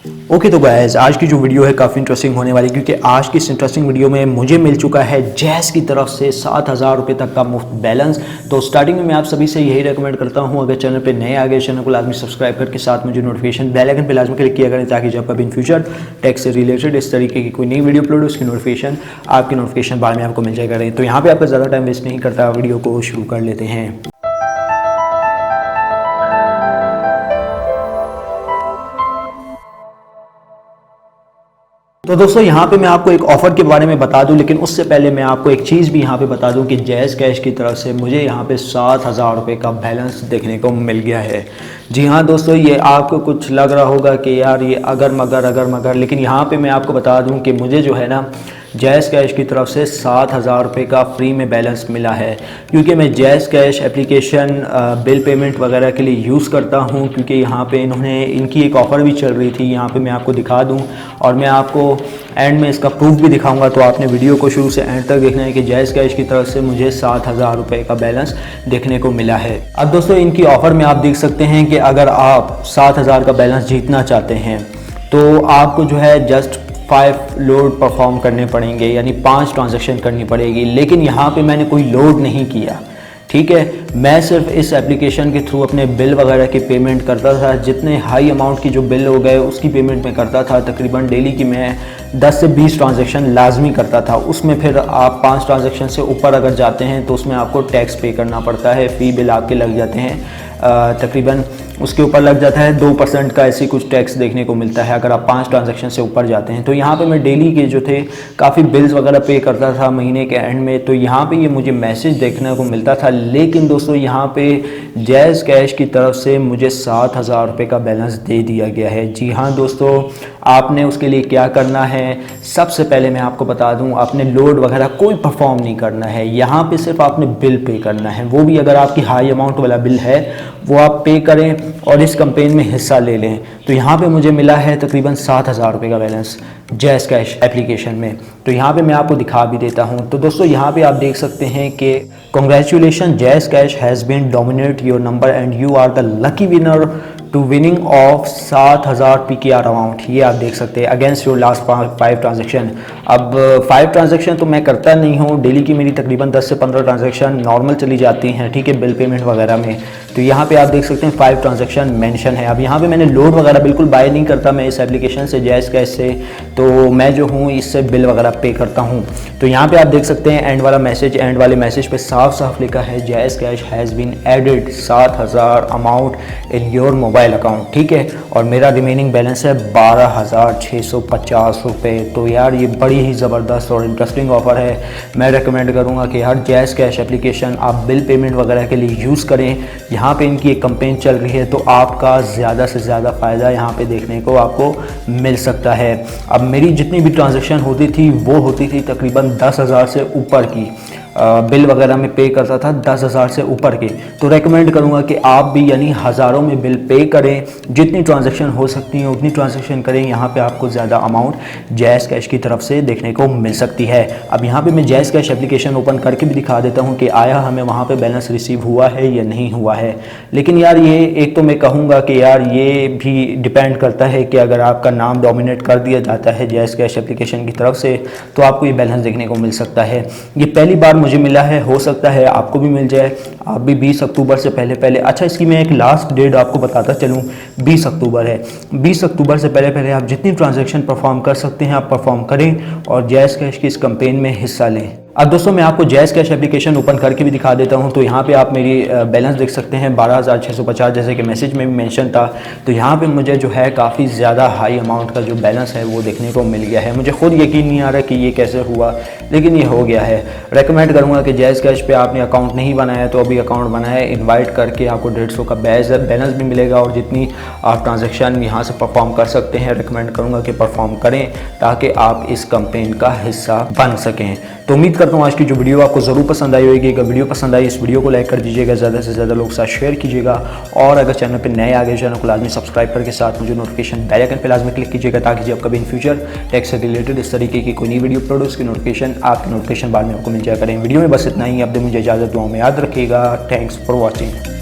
Okay तो guys, आज की जो वीडियो है काफ़ी इंटरेस्टिंग होने वाली, क्योंकि आज की इस इंटरेस्टिंग वीडियो में मुझे मिल चुका है जैज़ की तरफ से 7,000 रुपये तक का मुफ्त बैलेंस। तो स्टार्टिंग में मैं आप सभी से यही रेकमेंड करता हूं, अगर चैनल पे नए आ गए चैनल को लाजमी सब्सक्राइब करके साथ में जो नोटिफिकेशन बेल आइकन पे लाजमी क्लिक किया करें, ताकि जब कभी इन फ्यूचर टैक्स से रिलेटेड इस तरीके की कोई नई वीडियो अपलोड हो उसकी नोटिफिकेशन आपकी नोटिफिकेशन बार में आपको मिल जाएगा। तो यहाँ पर आपका ज़्यादा टाइम वेस्ट नहीं करता, वीडियो को शुरू कर लेते हैं। तो दोस्तों यहाँ पे मैं आपको एक ऑफ़र के बारे में बता दूं, लेकिन उससे पहले मैं आपको एक चीज़ भी यहाँ पे बता दूं कि जैज़ कैश की तरफ से मुझे यहाँ पे 7,000 रुपये का बैलेंस देखने को मिल गया है। जी हाँ दोस्तों, ये आपको कुछ लग रहा होगा कि यार ये अगर मगर, लेकिन यहाँ पे मैं आपको बता दूँ कि मुझे जो है ना जैज़ कैश की तरफ से 7,000 रुपये का फ्री में बैलेंस मिला है, क्योंकि मैं jazz cash application bill payment वगैरह के लिए यूज़ करता हूं। क्योंकि यहाँ पे इनकी एक ऑफ़र भी चल रही थी, यहाँ पे मैं आपको दिखा दूं और मैं आपको एंड में इसका प्रूफ भी दिखाऊंगा। तो आपने वीडियो को शुरू से एंड तक देखना है कि जैज़ कैश की तरफ से मुझे 7,000 रुपये का बैलेंस देखने को मिला है। अब दोस्तों इनकी ऑफ़र में आप देख सकते हैं कि अगर आप 7,000 का बैलेंस जीतना चाहते हैं तो आपको जो है जस्ट 5 लोड परफॉर्म करने पड़ेंगे, यानी 5 ट्रांजैक्शन करनी पड़ेगी। लेकिन यहाँ पे मैंने कोई लोड नहीं किया, ठीक है। मैं सिर्फ इस एप्लीकेशन के थ्रू अपने बिल वगैरह की पेमेंट करता था। जितने हाई अमाउंट की जो बिल हो गए उसकी पेमेंट मैं करता था। तकरीबन डेली की मैं 10 से 20 ट्रांजैक्शन लाजमी करता था। उसमें फिर आप 5 ट्रांजैक्शन से ऊपर अगर जाते हैं तो उसमें आपको टैक्स पे करना पड़ता है, फ़ी बिल आपके लग जाते हैं। तकरीबन उसके ऊपर लग जाता है 2% का ऐसी कुछ टैक्स देखने को मिलता है अगर आप 5 ट्रांजैक्शन से ऊपर जाते हैं। तो यहाँ पे मैं डेली के जो थे काफ़ी बिल्स वगैरह पे करता था महीने के एंड में, तो यहाँ पे ये मुझे मैसेज देखने को मिलता था। लेकिन दोस्तों यहाँ पे जैज़ कैश की तरफ से मुझे 7,000 रुपये का बैलेंस दे दिया गया है। जी हाँ दोस्तों, आपने उसके लिए क्या करना है, सबसे पहले मैं आपको बता दूं, आपने लोड वगैरह कोई परफॉर्म नहीं करना है। यहाँ पे सिर्फ आपने बिल पे करना है, वो भी अगर आपकी हाई अमाउंट वाला बिल है वो आप पे करें और इस कैंपेन में हिस्सा ले लें। तो यहाँ पे मुझे मिला है तकरीबन 7,000 रुपये का बैलेंस जैज़ कैश एप्लीकेशन में। तो यहाँ पे मैं आपको दिखा भी देता हूँ। तो दोस्तों यहाँ पे आप देख सकते हैं कि congratulation, Jazz Cash has been dominate your number and you are the lucky winner to winning of 7,000 PKR amount. ये आप देख सकते हैं अगेंस्ट योर लास्ट 5 ट्रांजेक्शन। अब 5 ट्रांजेक्शन तो मैं करता नहीं हूँ, डेली की मेरी तकरीबन 10 से 15 ट्रांजेक्शन नॉर्मल चली जाती हैं, ठीक है, बिल पेमेंट वगैरह में। तो यहाँ पे आप देख सकते हैं 5 ट्रांजेक्शन मेंशन है। अब यहाँ पे मैंने लोड वगैरह बिल्कुल बाय नहीं करता मैं इस एप्लीकेशन से, जैज़ कैश से, तो मैं जो हूँ इससे बिल वगैरह पे करता हूँ। तो यहाँ पे आप देख सकते हैं एंड वाले मैसेज पे साफ साफ लिखा है Jazz Cash has been added 7,000 amount in your mobile account, ठीक है। और मेरा रिमेनिंग बैलेंस है 12,650 रुपये। तो यार ये बड़ी ही ज़बरदस्त और इंटरेस्टिंग ऑफ़र है। मैं रेकमेंड करूँगा कि हर जैज़ कैश एप्लीकेशन आप बिल पेमेंट वगैरह के लिए यूज़ करें। यहाँ पे इनकी एक कैंपेन चल रही है, तो आपका ज़्यादा से ज़्यादा फ़ायदा यहाँ पे देखने को आपको मिल सकता है। अब मेरी जितनी भी ट्रांजैक्शन होती थी वो होती थी तकरीबन 10,000 से ऊपर की, बिल वगैरह में पे करता था 10,000 से ऊपर के। तो रेकमेंड करूँगा कि आप भी यानी हज़ारों में बिल पे करें, जितनी ट्रांजैक्शन हो सकती हैं उतनी ट्रांजैक्शन करें। यहाँ पे आपको ज़्यादा अमाउंट जैज़ कैश की तरफ से देखने को मिल सकती है। अब यहाँ पे मैं जैज़ कैश एप्लीकेशन ओपन करके भी दिखा देता हूँ कि आया हमें वहाँ पे बैलेंस रिसीव हुआ है या नहीं हुआ है। लेकिन यार ये एक तो मैं कहूँगा कि यार ये भी डिपेंड करता है कि अगर आपका नाम डोमिनेट कर दिया जाता है जैज़ कैश एप्लीकेशन की तरफ से तो आपको ये बैलेंस देखने को मिल सकता है। ये पहली बार मुझे मिला है, हो सकता है आपको भी मिल जाए, आप भी 20 अक्टूबर से पहले। अच्छा, इसकी मैं एक लास्ट डेट आपको बताता चलूँ, 20 अक्टूबर है। 20 अक्टूबर से पहले आप जितनी ट्रांजैक्शन परफॉर्म कर सकते हैं आप परफॉर्म करें और जैज़ कैश की इस कैंपेन में हिस्सा लें। अब दोस्तों मैं आपको जैज़ कैश एप्लीकेशन ओपन करके भी दिखा देता हूं। तो यहाँ पे आप मेरी बैलेंस देख सकते हैं 12,650, जैसे कि मैसेज में भी मेंशन था। तो यहाँ पे मुझे जो है काफ़ी ज़्यादा हाई अमाउंट का जो बैलेंस है वो देखने को मिल गया है। मुझे खुद यकीन नहीं आ रहा कि ये कैसे हुआ, लेकिन ये हो गया है। रेकमेंड करूँगा कि जैज़ कैश पे आपने अकाउंट नहीं बनाया तो अभी अकाउंट बनाए, इन्वाइट करके आपको 150 का बैलेंस भी मिलेगा और जितनी आप ट्रांजेक्शन यहाँ से परफॉर्म कर सकते हैं रेकमेंड करूँगा कि परफॉर्म करें, ताकि आप इस कैंपेन का हिस्सा बन सकें। तो उम्मीद करता हूँ आज की जो वीडियो आपको ज़रूर पसंद आई होगी। अगर वीडियो पसंद आई इस वीडियो को लाइक कर दीजिएगा, ज़्यादा से ज़्यादा लोग साथ शेयर कीजिएगा और अगर चैनल पे नए आ गए चैनल को लाजमी सब्सक्राइब करके साथ मुझे नोटिफिकेशन बेल आइकन पे लाजमी क्लिक कीजिएगा, ताकि जब कभी इन फ्यूचर टैक्स से रिलेटेड इस तरीके की कोई नई वीडियो अपलोड हो उसकी नोटिफिकेशन आपकी नोटिफिकेशन बाद में आपको मिल जाया करें। वीडियो में बस इतना ही, अब मुझे इजाज़त, दुआओं में याद रखिएगा। Thanks for watching.